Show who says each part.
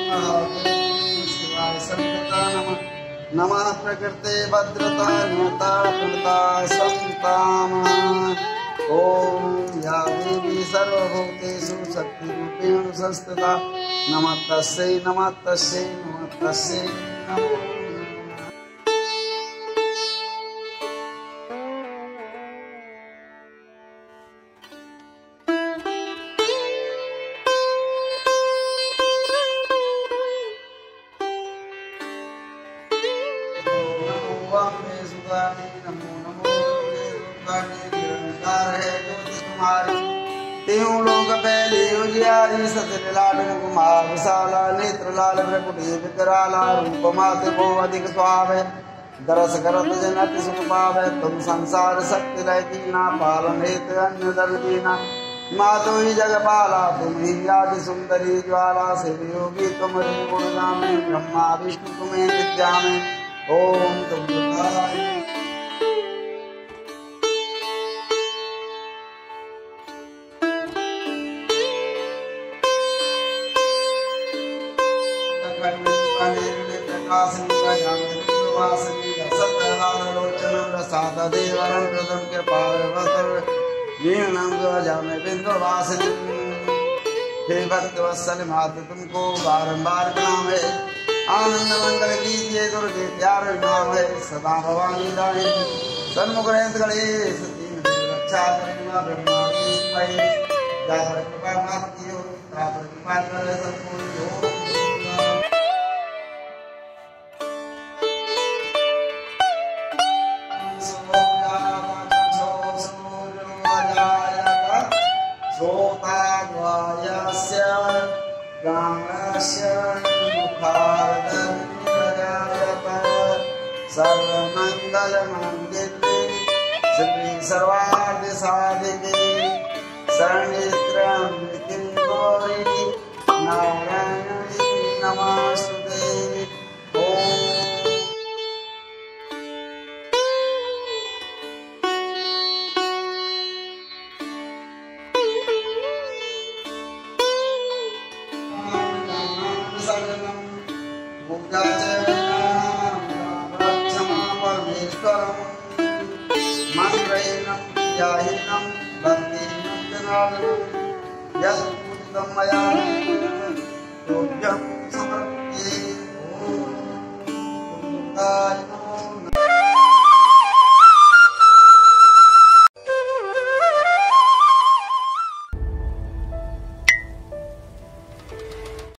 Speaker 1: शिवाय संतता नमः। नमः प्रकृते भद्रता नियता प्रणता संताम। ओम या देवी सर्वभूतेषु शक्तिरूपेण संस्थिता नमः तस्यै नमः तस्यै नमः तस्यै नमो नमः। त्यों लोक पहले उजियारी सतिर लाडन कुमार विशाला नेत्र लाल प्रकुटी विकराला रूप माते को अधिक सुहावे दरस करत जन अति सुख पावे तुम संसार शक्ति रहती ना पालन हेत अन्य दर दीना मातो ही जगपाला तुम ही आदि सुंदरी ज्वाला शिव योगी तुम गुण गामे ब्रह्मा विष्णु तुम्हें विद्या में ओम तुम हे भक्तवत्सल माते तुमको बारंबार प्रणाम है। आनंद मंगल कीजिए दुर्गे प्यार नाम है सदा भवानी रानी सन्मुख रहत गणेश तीन रक्षा करना ब्रह्मा विष्णु जापर कृपा मात कियो तापर कृपा करे संपूर्ण सर्वमंगल मंगले श्री सर्वार्थ साधिके शरण्येत्र्यंबके गौरी नारायणी नमस्तुते। मंत्रेणं याहिनं भक्तिनं जनार्दनं यत्पूजितं मया तोभ्यं समर्पये। ओम